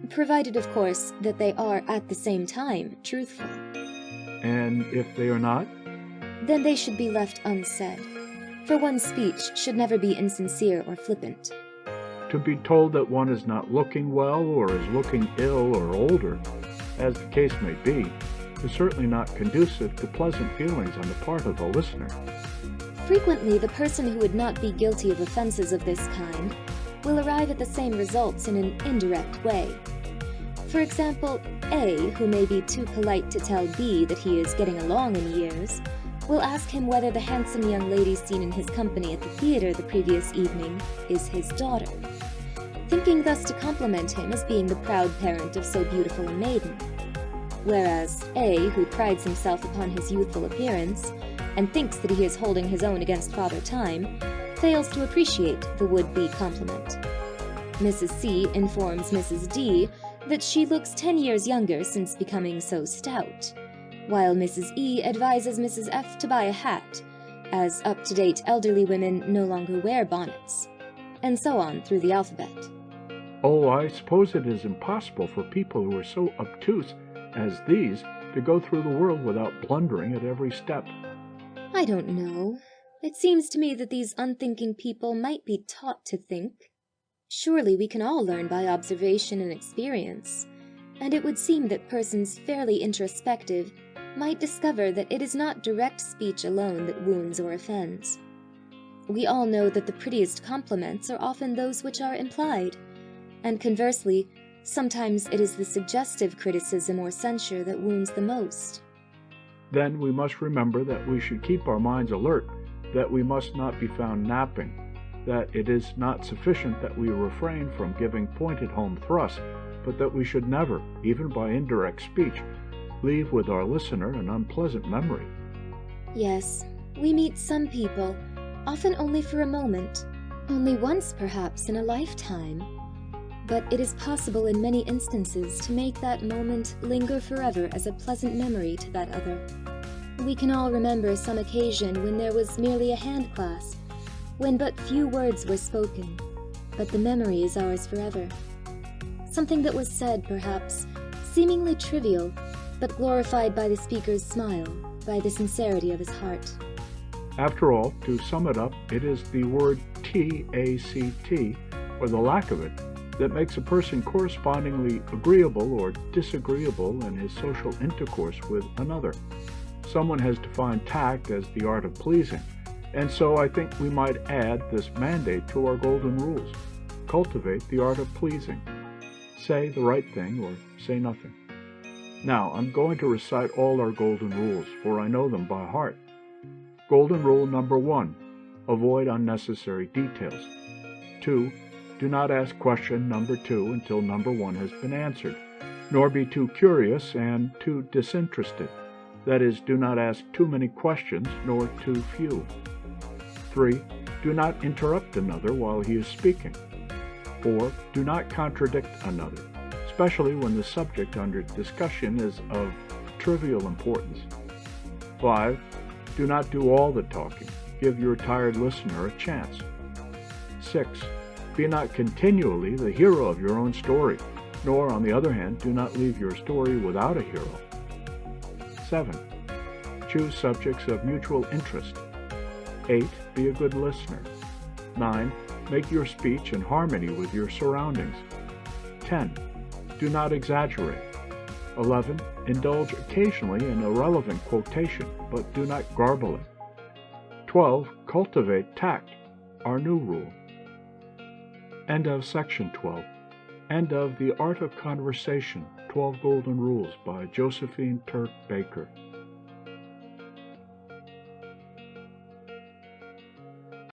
provided, of course, that they are at the same time truthful. And if they are not? Then they should be left unsaid, for one's speech should never be insincere or flippant. To be told that one is not looking well or is looking ill or older, as the case may be, is certainly not conducive to pleasant feelings on the part of the listener. Frequently, the person who would not be guilty of offenses of this kind will arrive at the same results in an indirect way. For example, A, who may be too polite to tell B that he is getting along in years, will ask him whether the handsome young lady seen in his company at the theater the previous evening is his daughter, thinking thus to compliment him as being the proud parent of so beautiful a maiden. Whereas A, who prides himself upon his youthful appearance, and thinks that he is holding his own against Father Time, fails to appreciate the would-be compliment. Mrs. C informs Mrs. D that she looks 10 years younger since becoming so stout, while Mrs. E advises Mrs. F to buy a hat, as up-to-date elderly women no longer wear bonnets, and so on through the alphabet. Oh, I suppose it is impossible for people who are so obtuse as these to go through the world without blundering at every step. I don't know. It seems to me that these unthinking people might be taught to think. Surely we can all learn by observation and experience, and it would seem that persons fairly introspective might discover that it is not direct speech alone that wounds or offends. We all know that the prettiest compliments are often those which are implied, and conversely, sometimes it is the suggestive criticism or censure that wounds the most. Then we must remember that we should keep our minds alert, that we must not be found napping, that it is not sufficient that we refrain from giving pointed home thrusts, but that we should never, even by indirect speech, leave with our listener an unpleasant memory. Yes, we meet some people, often only for a moment, Only once, perhaps, in a lifetime. But it is possible in many instances to make that moment linger forever as a pleasant memory to that other. We can all remember some occasion when there was merely a hand clasp, when but few words were spoken, but the memory is ours forever. Something that was said, perhaps, seemingly trivial, but glorified by the speaker's smile, by the sincerity of his heart. After all, to sum it up, it is the word TACT, or the lack of it, that makes a person correspondingly agreeable or disagreeable in his social intercourse with another. Someone has defined tact as the art of pleasing, and so I think we might add this mandate to our golden rules. Cultivate the art of pleasing. Say the right thing or say nothing. Now, I'm going to recite all our golden rules, for I know them by heart. Golden rule number 1, avoid unnecessary details. 2, do not ask question number 2 until number 1 has been answered, nor be too curious and too disinterested. That is, do not ask too many questions, nor too few. 3, do not interrupt another while he is speaking. 4, do not contradict another, especially when the subject under discussion is of trivial importance. 5, do not do all the talking. Give your tired listener a chance. 6, be not continually the hero of your own story, nor, on the other hand, do not leave your story without a hero. 7, choose subjects of mutual interest. 8, be a good listener. 9, make your speech in harmony with your surroundings. 10, do not exaggerate. 11, indulge occasionally in a relevant quotation, but do not garble it. 12, cultivate tact, our new rule. End of section 12. End of The Art of Conversation, 12 Golden Rules by Josephine Turck Baker.